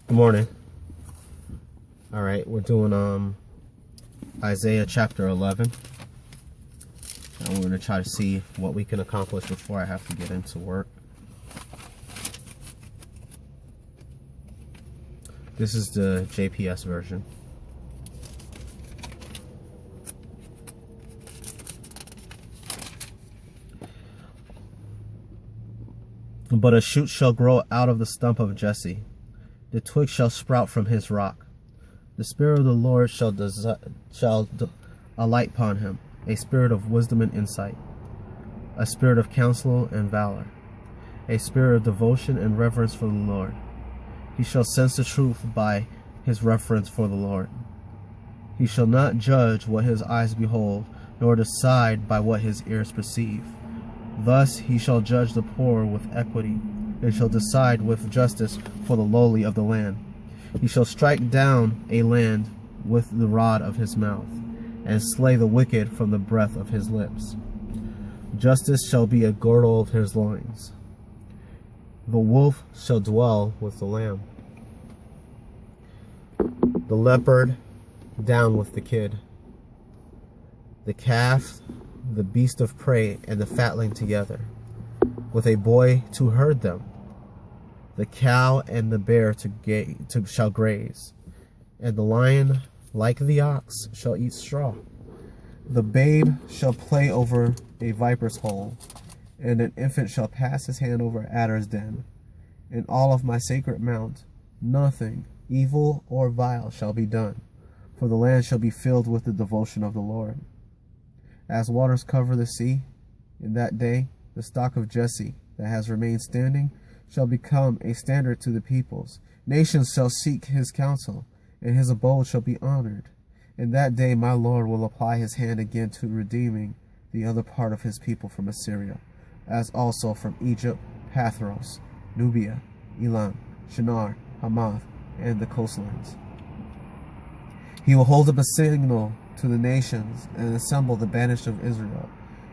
Good morning. All right, we're doing Isaiah chapter 11. And we're going to try to see what we can accomplish before I have to get into work. This is the JPS version. But a shoot shall grow out of the stump of Jesse. The twig shall sprout from his rock. The Spirit of the Lord shall alight upon him, a spirit of wisdom and insight, a spirit of counsel and valor, a spirit of devotion and reverence for the Lord. He shall sense the truth by his reverence for the Lord. He shall not judge what his eyes behold, nor decide by what his ears perceive. Thus he shall judge the poor with equity, and shall decide with justice for the lowly of the land. He shall strike down a land with the rod of his mouth, and slay the wicked from the breath of his lips. Justice shall be a girdle of his loins. The wolf shall dwell with the lamb. The leopard down with the kid. The calf, the beast of prey, and the fatling together, with a boy to herd them. The cow and the bear shall graze, and the lion, like the ox, shall eat straw. The babe shall play over a viper's hole, and an infant shall pass his hand over adder's den. In all of my sacred mount, nothing evil or vile shall be done, for the land shall be filled with the devotion of the Lord. As waters cover the sea, in that day the stock of Jesse that has remained standing shall become a standard to the peoples. Nations shall seek his counsel, and his abode shall be honored. In that day my Lord will apply his hand again to redeeming the other part of his people from Assyria, as also from Egypt, Pathros, Nubia, Elam, Shinar, Hamath, and the coastlands. He will hold up a signal to the nations, and assemble the banished of Israel,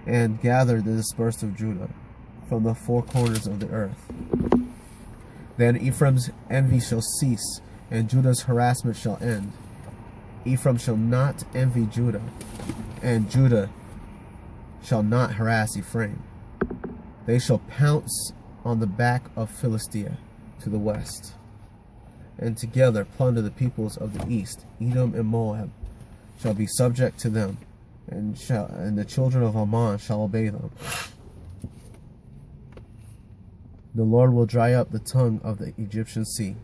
and gather the dispersed of Judah from the four corners of the earth. Then Ephraim's envy shall cease, and Judah's harassment shall end. Ephraim shall not envy Judah, and Judah shall not harass Ephraim. They shall pounce on the back of Philistia to the west, and together plunder the peoples of the east. Edom and Moab shall be subject to them, and the children of Ammon shall obey them. The Lord will dry up the tongue of the Egyptian sea.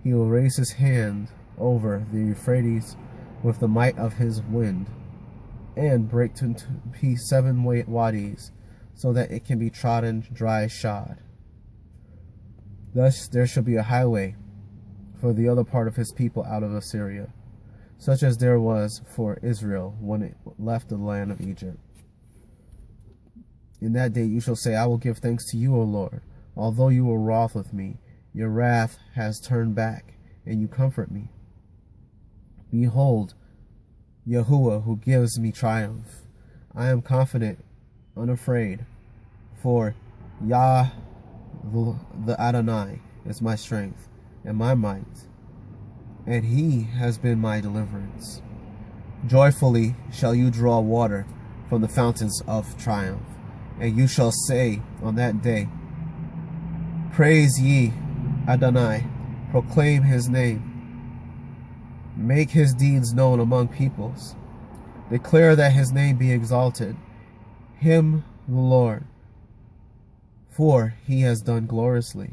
He will raise his hand over the Euphrates with the might of his wind, and break to piece 7 wadis, so that it can be trodden dry shod. Thus there shall be a highway for the other part of his people out of Assyria, such as there was for Israel when it left the land of Egypt. In that day you shall say, I will give thanks to you, O Lord. Although you were wroth with me, your wrath has turned back, and you comfort me. Behold, Yahuwah, who gives me triumph. I am confident, unafraid, for Yah, the Adonai, is my strength and my might, and he has been my deliverance. Joyfully shall you draw water from the fountains of triumph, and you shall say on that day, Praise ye Adonai, proclaim his name, make his deeds known among peoples, declare that his name be exalted, him the Lord, for he has done gloriously.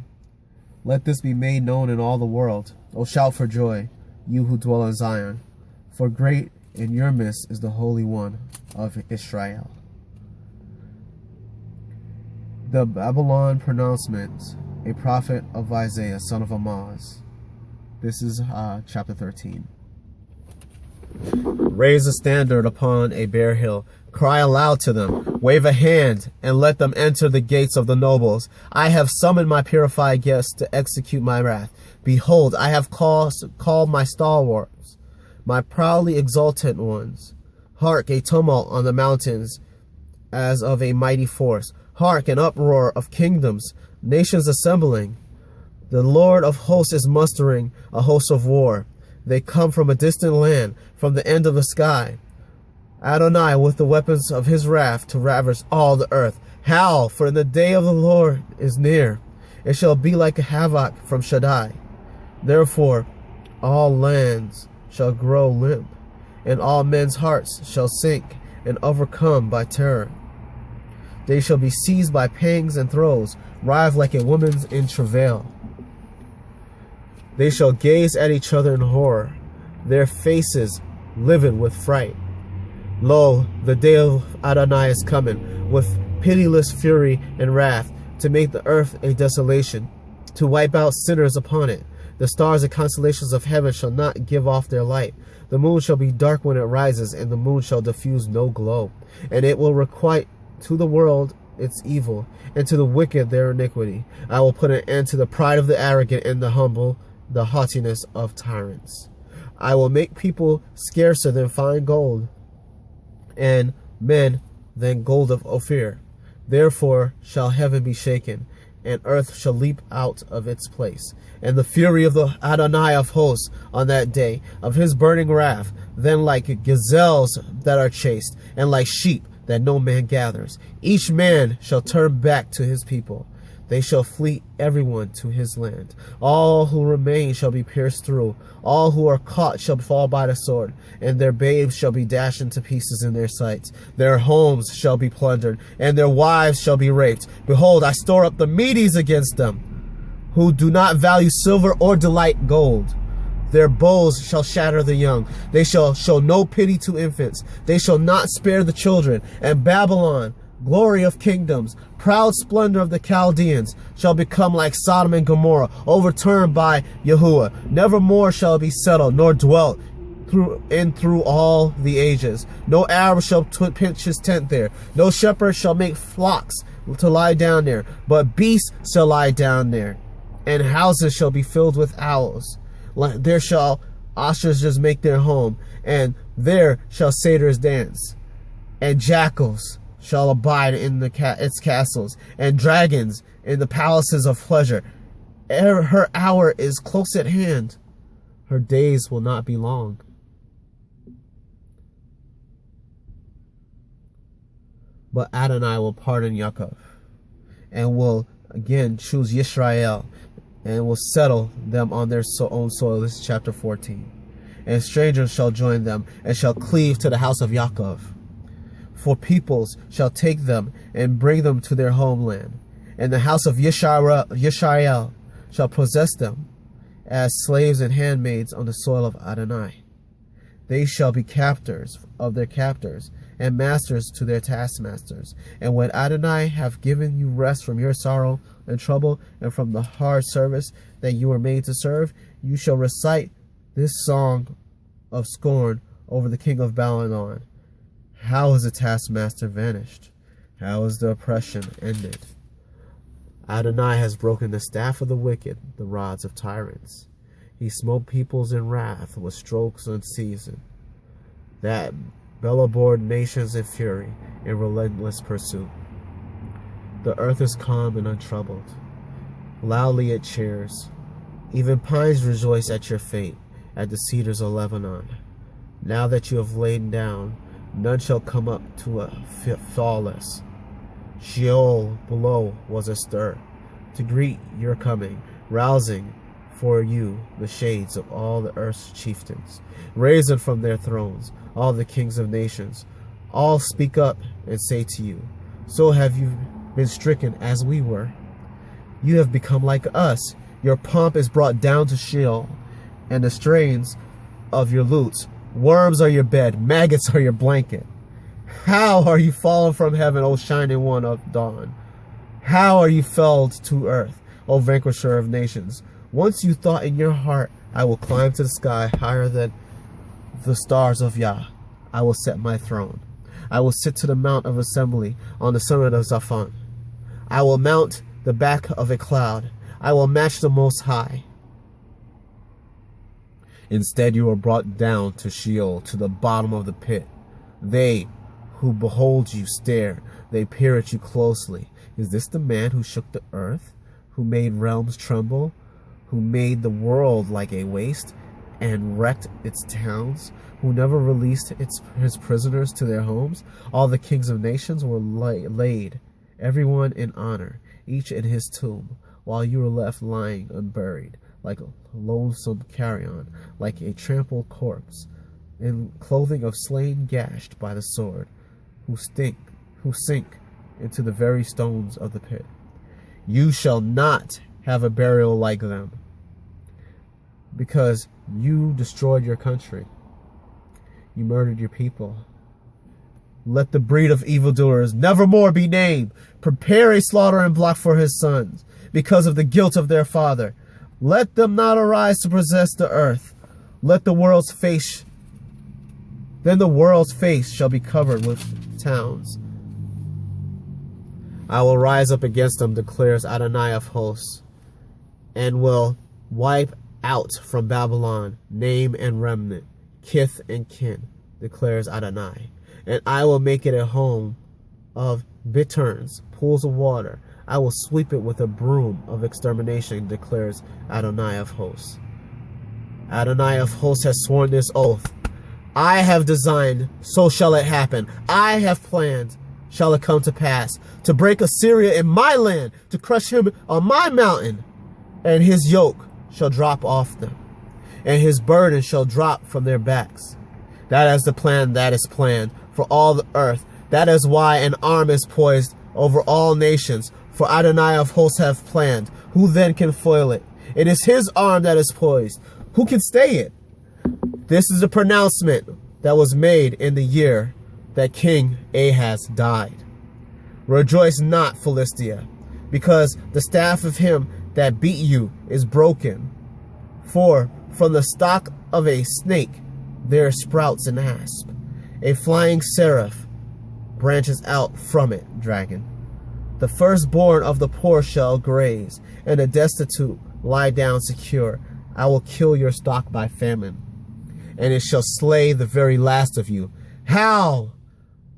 Let this be made known in all the world. O shout for joy, you who dwell in Zion, for great in your midst is the Holy One of Israel. The Babylon pronouncement, a prophet of Isaiah, son of Amoz. This is chapter 13. Raise a standard upon a bare hill. Cry aloud to them. Wave a hand, and let them enter the gates of the nobles. I have summoned my purified guests to execute my wrath. Behold, I have called my stalwarts, my proudly exultant ones. Hark, a tumult on the mountains as of a mighty force. Hark, an uproar of kingdoms, nations assembling. The Lord of hosts is mustering a host of war. They come from a distant land, from the end of the sky. Adonai with the weapons of his wrath to ravage all the earth. Howl, for the day of the Lord is near. It shall be like a havoc from Shaddai. Therefore all lands shall grow limp, and all men's hearts shall sink and overcome by terror. They shall be seized by pangs and throes, writhe like a woman in travail. They shall gaze at each other in horror, their faces livid with fright. Lo, the day of Adonai is coming, with pitiless fury and wrath, to make the earth a desolation, to wipe out sinners upon it. The stars and constellations of heaven shall not give off their light. The moon shall be dark when it rises, and the moon shall diffuse no glow. And it will requite to the world its evil, and to the wicked their iniquity. I will put an end to the pride of the arrogant and the humble, the haughtiness of tyrants. I will make people scarcer than fine gold, and men than gold of Ophir. Therefore shall heaven be shaken, and earth shall leap out of its place. And the fury of the Adonai of hosts on that day, of his burning wrath, then like gazelles that are chased, and like sheep that no man gathers. Each man shall turn back to his people. They shall flee everyone to his land. All who remain shall be pierced through. All who are caught shall fall by the sword, and their babes shall be dashed into pieces in their sights. Their homes shall be plundered, and their wives shall be raped. Behold, I store up the Medes against them, who do not value silver or delight gold. Their bows shall shatter the young. They shall show no pity to infants. They shall not spare the children. And Babylon, glory of kingdoms, proud splendor of the Chaldeans, shall become like Sodom and Gomorrah, overturned by Yahuwah. Nevermore shall it be settled, nor dwelt through all the ages. No Arab shall pitch his tent there. No shepherd shall make flocks to lie down there, but beasts shall lie down there, and houses shall be filled with owls. There shall ostriches make their home, and there shall satyrs dance, and jackals shall abide in its castles, and dragons in the palaces of pleasure. Her hour is close at hand. Her days will not be long. But Adonai will pardon Yaakov, and will again choose Yisrael, and will settle them on their own soil. This is chapter 14. And strangers shall join them, and shall cleave to the house of Yaakov. For peoples shall take them, and bring them to their homeland. And the house of Yisrael shall possess them, as slaves and handmaids on the soil of Adonai. They shall be captors of their captors, and masters to their taskmasters. And when Adonai have given you rest from your sorrow and trouble, and from the hard service that you were made to serve, you shall recite this song of scorn over the king of Babylon. How is the taskmaster vanished? How is the oppression ended? Adonai has broken the staff of the wicked, the rods of tyrants. He smote peoples in wrath with strokes unseasoned, that bellowbored nations in fury, in relentless pursuit. The earth is calm and untroubled. Loudly it cheers. Even pines rejoice at your fate, at the cedars of Lebanon. Now that you have lain down, none shall come up to a flawless. Sheol below was astir to greet your coming, rousing for you the shades of all the earth's chieftains, risen from their thrones, all the kings of nations. All speak up and say to you, so have you been stricken as we were. You have become like us. Your pomp is brought down to Sheol, and the strains of your lutes. Worms are your bed, maggots are your blanket. How are you fallen from heaven, O shining one of dawn? How are you felled to earth, O vanquisher of nations? Once you thought in your heart, I will climb to the sky higher than the stars of Yah. I will set my throne. I will sit to the mount of assembly on the summit of Zaphon. I will mount the back of a cloud. I will match the Most High. Instead, you are brought down to Sheol, to the bottom of the pit. They who behold you stare. They peer at you closely. Is this the man who shook the earth, who made realms tremble, who made the world like a waste and wrecked its towns, who never released his prisoners to their homes. All the kings of nations were laid, everyone in honor, each in his tomb, while you were left lying unburied, like a loathsome carrion, like a trampled corpse, in clothing of slain gashed by the sword, who sink into the very stones of the pit. You shall not have a burial like them, because you destroyed your country. You murdered your people. Let the breed of evildoers nevermore be named. Prepare a slaughtering block for his sons, because of the guilt of their father. Let them not arise to possess the earth. Let the world's face, then the world's face shall be covered with towns. I will rise up against them, declares Adonai of hosts, and will wipe out from Babylon name and remnant, kith and kin, declares Adonai. And I will make it a home of bitterns, pools of water. I will sweep it with a broom of extermination, declares Adonai of hosts. Adonai of hosts has sworn this oath. I have designed, so shall it happen. I have planned, shall it come to pass, to break Assyria in my land, to crush him on my mountain, and his yoke shall drop off them, and his burden shall drop from their backs. That is the plan that is planned for all the earth. That is why an arm is poised over all nations, for Adonai of hosts hath planned. Who then can foil it? It is his arm that is poised. Who can stay it? This is the pronouncement that was made in the year that King Ahaz died. Rejoice not, Philistia, because the staff of him that beat you is broken. For from the stock of a snake there sprouts an asp. A flying seraph branches out from it, dragon. The firstborn of the poor shall graze, and the destitute lie down secure. I will kill your stock by famine, and it shall slay the very last of you. Howl,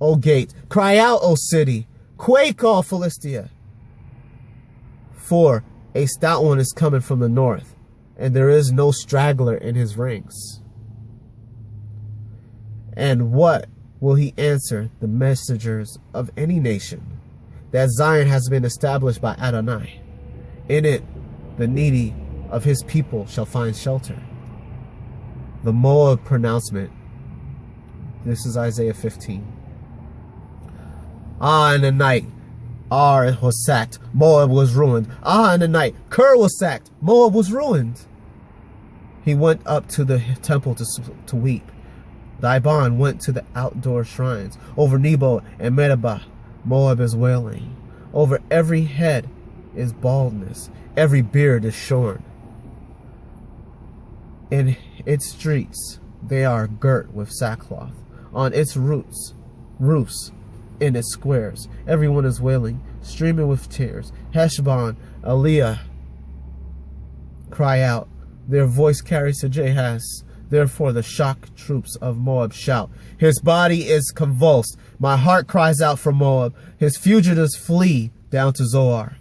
O gate! Cry out, O city! Quake, all Philistia! For a stout one is coming from the north, and there is no straggler in his ranks. And what will he answer the messengers of any nation? That Zion has been established by Adonai. In it, the needy of his people shall find shelter. The Moab pronouncement. This is Isaiah 15. Ah, in the night, Ar was sacked, Moab was ruined. Ah, in the night, Kir was sacked, Moab was ruined. He went up to the temple to weep. Dibon went to the outdoor shrines. Over Nebo and Medeba, Moab is wailing. Over every head is baldness. Every beard is shorn. In its streets, they are girt with sackcloth. On its roofs, in its squares, everyone is wailing, streaming with tears. Heshbon, Aliyah cry out. Their voice carries to Jahaz. Therefore the shock troops of Moab shout. His body is convulsed. My heart cries out for Moab. His fugitives flee down to Zoar,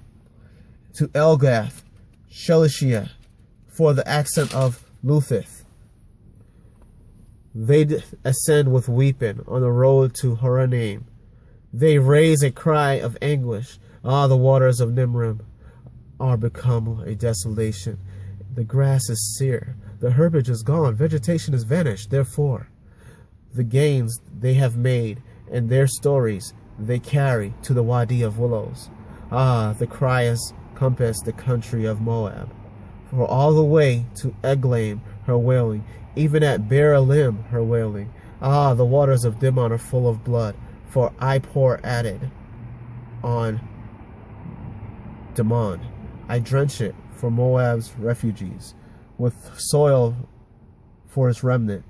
to Elgath, Shelishiyah, for the accent of Luthith. They ascend with weeping on the road to Horonaim. They raise a cry of anguish. Ah, the waters of Nimrim are become a desolation. The grass is sere. The herbage is gone. Vegetation is vanished. Therefore, the gains they have made and their stories they carry to the Wadi of Willows. Ah, the cry has compassed the country of Moab. For all the way to Eglaim her wailing, even at Beer Elim her wailing. Ah, the waters of Dimon are full of blood, for I pour added on Dimon. I drench it for Moab's refugees, with soil for its remnant.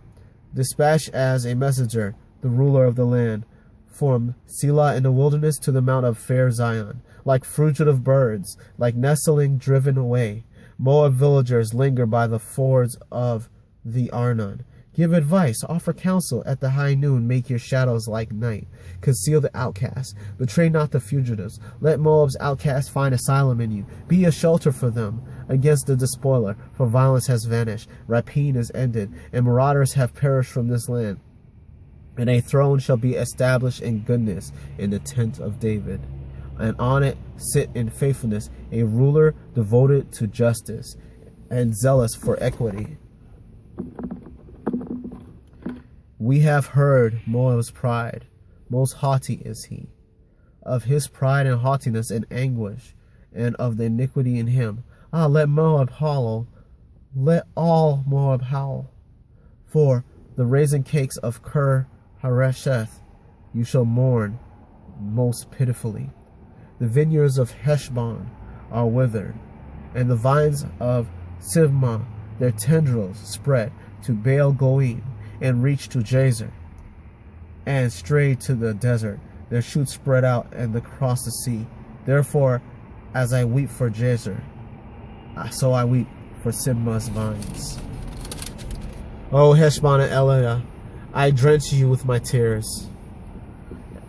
Dispatch as a messenger the ruler of the land, from Selah in the wilderness to the mount of fair Zion, like fugitive birds, like nestling driven away. Moab villagers linger by the fords of the Arnon. Give advice, offer counsel at the high noon, make your shadows like night. Conceal the outcasts, betray not the fugitives. Let Moab's outcasts find asylum in you. Be a shelter for them, against the despoiler, for violence has vanished, rapine is ended, and marauders have perished from this land. And a throne shall be established in goodness in the tent of David, and on it sit in faithfulness a ruler devoted to justice and zealous for equity. We have heard Moab's pride, most haughty is he, of his pride and haughtiness and anguish, and of the iniquity in him. Ah, let Moab howl, let all Moab howl. For the raisin cakes of Ker Haresheth you shall mourn most pitifully. The vineyards of Heshbon are withered, and the vines of Sibmah, their tendrils spread to Baal Goim, and reach to Jazer, and strayed to the desert. Their shoots spread out and across the sea. Therefore, as I weep for Jazer, so I weep for Sibmah's vines. O Heshbon and Eliah, I drench you with my tears.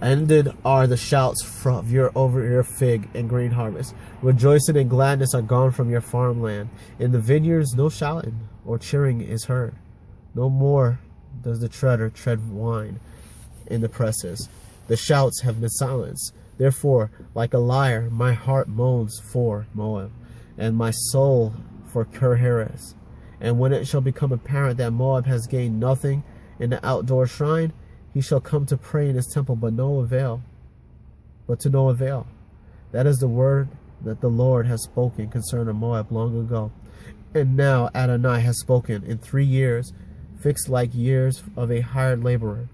Ended are the shouts from over your fig and grain harvest. Rejoicing and gladness are gone from your farmland. In the vineyards no shouting or cheering is heard. No more does the treader tread wine in the presses. The shouts have been silenced. Therefore, like a lyre, my heart moans for Moab, and my soul for Ker-Heres. And when it shall become apparent that Moab has gained nothing in the outdoor shrine, he shall come to pray in his temple, but to no avail. That is the word that the Lord has spoken concerning Moab long ago. And now Adonai has spoken in 3 years, fixed like years of a hired laborer.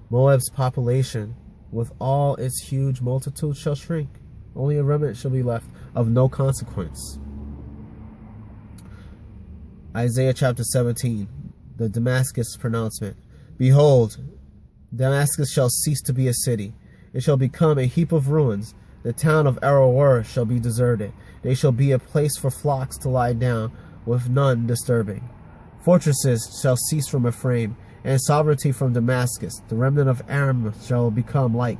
Moab's population, with all its huge multitude, shall shrink. Only a remnant shall be left, of no consequence. Isaiah chapter 17, the Damascus pronouncement. Behold, Damascus shall cease to be a city. It shall become a heap of ruins. The town of Aroer shall be deserted. They shall be a place for flocks to lie down, with none disturbing. Fortresses shall cease from Ephraim, and sovereignty from Damascus. The remnant of Aram shall become like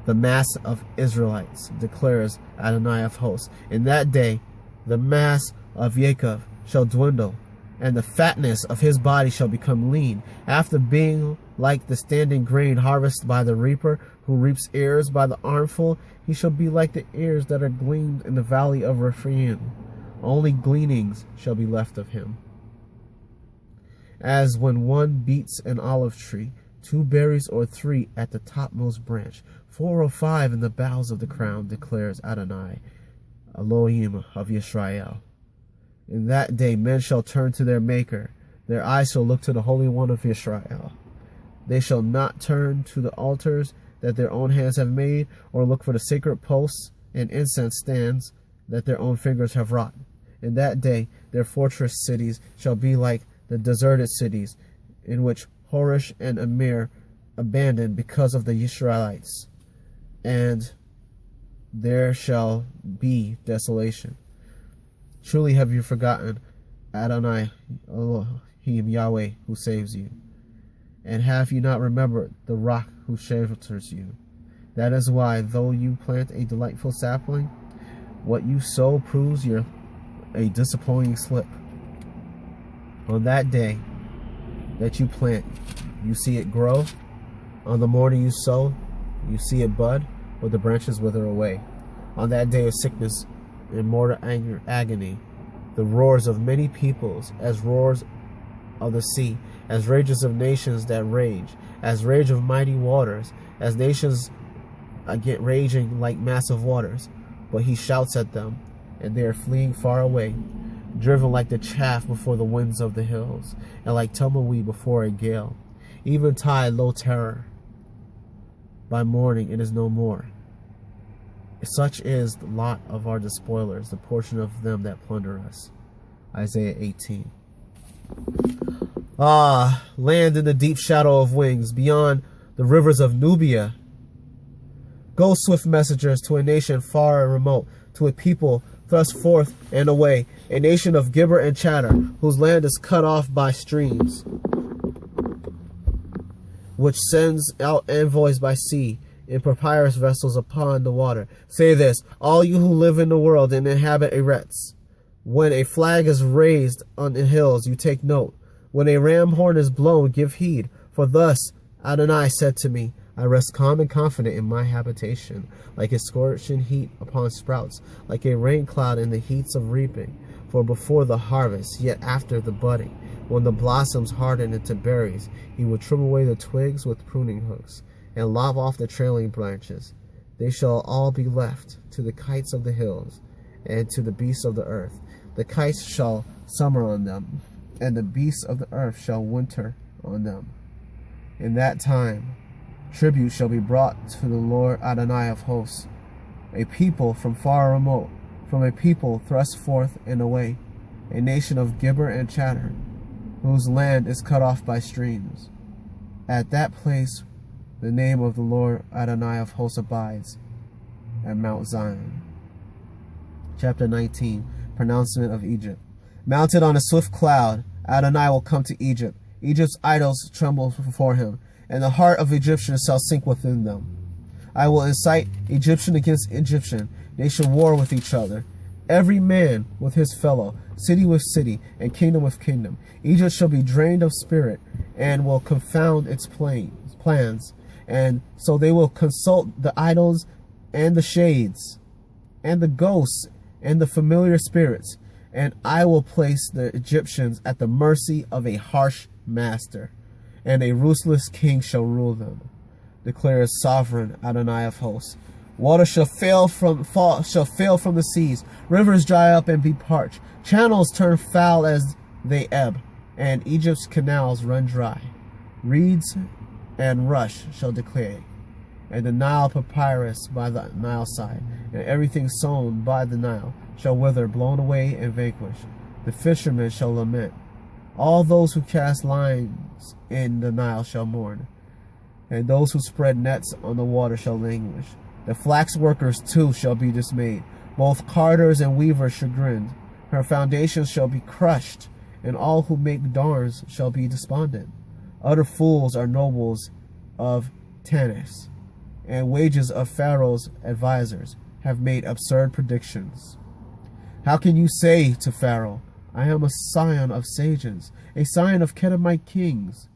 the mass of Israelites, declares Adonai of hosts. In that day, the mass of Jacob shall dwindle, and the fatness of his body shall become lean. After being like the standing grain harvested by the reaper, who reaps ears by the armful, he shall be like the ears that are gleaned in the valley of Rephaim. Only gleanings shall be left of him. As when one beats an olive tree, 2 berries or 3 at the topmost branch, 4 or 5 in the boughs of the crown, declares Adonai, Elohim of Yisrael. In that day men shall turn to their Maker. Their eyes shall look to the Holy One of Israel. They shall not turn to the altars that their own hands have made, or look for the sacred posts and incense stands that their own fingers have wrought. In that day their fortress cities shall be like the deserted cities, in which Horish and Amir abandoned because of the Israelites, and there shall be desolation. Truly have you forgotten Adonai Elohim Yahweh, who saves you? And have you not remembered the rock who shelters you? That is why, though you plant a delightful sapling, what you sow proves you're a disappointing slip. On that day that you plant, you see it grow. On the morning you sow, you see it bud, but the branches wither away. On that day of sickness and mortal anger, agony, the roars of many peoples, as roars of the sea, as rages of nations that rage, as rage of mighty waters, as nations get raging like massive waters. But he shouts at them, and they are fleeing far away, driven like the chaff before the winds of the hills, and like tumbleweed before a gale. Eventide, low terror. By morning it is no more. Such is the lot of our despoilers, the portion of them that plunder us. Isaiah 18. Ah, land in the deep shadow of wings, beyond the rivers of Nubia. Go, swift messengers, to a nation far and remote, to a people thrust forth and away, a nation of gibber and chatter, whose land is cut off by streams, which sends out envoys by sea, in papyrus vessels upon the water. Say this, all you who live in the world and inhabit Eretz. When a flag is raised on the hills, you take note. When a ram horn is blown, give heed. For thus Adonai said to me, I rest calm and confident in my habitation, like a scorching heat upon sprouts, like a rain cloud in the heats of reaping. For before the harvest, yet after the budding, when the blossoms harden into berries, he will trim away the twigs with pruning hooks, and lop off the trailing branches. They shall all be left to the kites of the hills, and to the beasts of the earth. The kites shall summer on them, and the beasts of the earth shall winter on them. In that time, tribute shall be brought to the Lord Adonai of hosts, a people from far remote, from a people thrust forth and away, a nation of gibber and chatter, whose land is cut off by streams. At that place the name of the Lord Adonai of hosts abides, at Mount Zion. Chapter 19, Pronouncement of Egypt. Mounted on a swift cloud, Adonai will come to Egypt. Egypt's idols tremble before him, and the heart of Egyptians shall sink within them. I will incite Egyptian against Egyptian. They shall war with each other, every man with his fellow, city with city, and kingdom with kingdom. Egypt shall be drained of spirit, and will confound its plans. And so they will consult the idols and the shades, and the ghosts, and the familiar spirits. And I will place the Egyptians at the mercy of a harsh master, and a ruthless king shall rule them, declares sovereign Adonai of hosts. Water shall fail from the seas, rivers dry up and be parched, channels turn foul as they ebb, and Egypt's canals run dry. Reeds and rush shall decay, and the Nile papyrus by the Nile side, and everything sown by the Nile shall wither, blown away and vanquished. The fishermen shall lament. All those who cast lines in the Nile shall mourn, and those who spread nets on the water shall languish. The flax workers too shall be dismayed, both carders and weavers chagrined. Her foundations shall be crushed, and all who make darns shall be despondent. Utter fools are nobles of Tanis, and wages of Pharaoh's advisors have made absurd predictions. How can you say to Pharaoh, I am a scion of sages, a scion of Kedemite kings?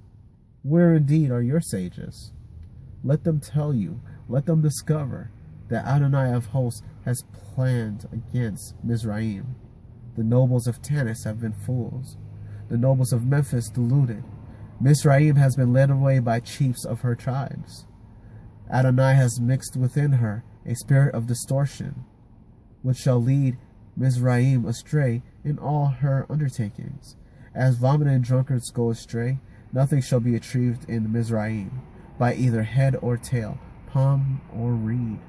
Where indeed are your sages? Let them tell you, let them discover that Adonai of hosts has planned against Mizraim. The nobles of Tanis have been fools, the nobles of Memphis deluded. Mizraim has been led away by chiefs of her tribes. Adonai has mixed within her a spirit of distortion, which shall lead Mizraim astray in all her undertakings. As vomiting drunkards go astray, nothing shall be achieved in Mizraim, by either head or tail, palm or reed.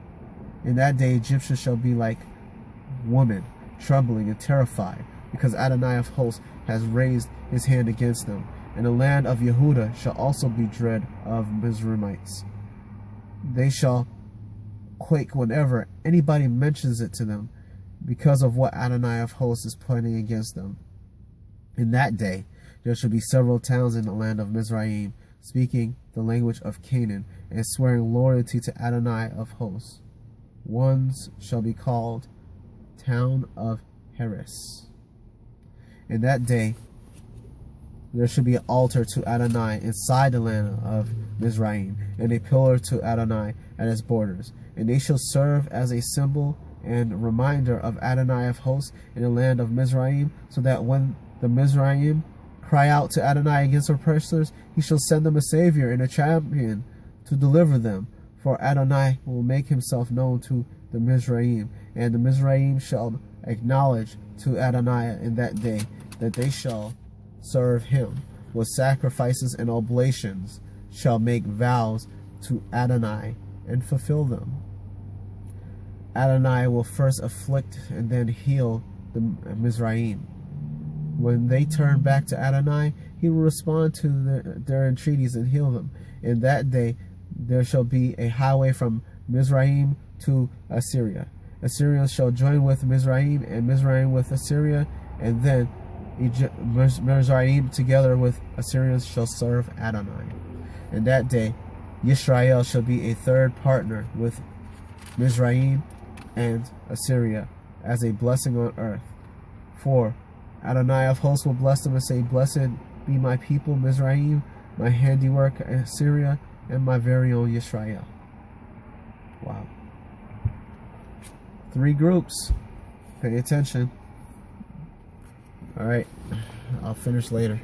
In that day Egyptians shall be like women, trembling and terrified, because Adonai of hosts has raised his hand against them. And the land of Yehuda shall also be dread of Mizraimites. They shall quake whenever anybody mentions it to them, because of what Adonai of hosts is planning against them. In that day there shall be several towns in the land of Mizraim, speaking the language of Canaan, and swearing loyalty to Adonai of hosts. Ones shall be called Town of Heres. In that day there shall be an altar to Adonai inside the land of Mizraim, and a pillar to Adonai at its borders. And they shall serve as a symbol and reminder of Adonai of hosts in the land of Mizraim, so that when the Mizraim cry out to Adonai against oppressors, he shall send them a savior and a champion to deliver them. For Adonai will make himself known to the Mizraim, and the Mizraim shall acknowledge to Adonai in that day that they shall serve him with sacrifices and oblations, shall make vows to Adonai and fulfill them. Adonai will first afflict and then heal the Mizraim. When they turn back to Adonai, he will respond to their entreaties and heal them. In that day there shall be a highway from Mizraim to Assyria. Assyrians shall join with Mizraim, and Mizraim with Assyria, and then Mizraim together with Assyrians shall serve Adonai. In that day Yisrael shall be a third partner with Mizraim and Assyria as a blessing on earth. 4. Adonai of hosts will bless them and say, Blessed be my people, Mizraim, my handiwork, Assyria, and my very own Yisrael. Wow. 3 groups. Pay attention. Alright, I'll finish later.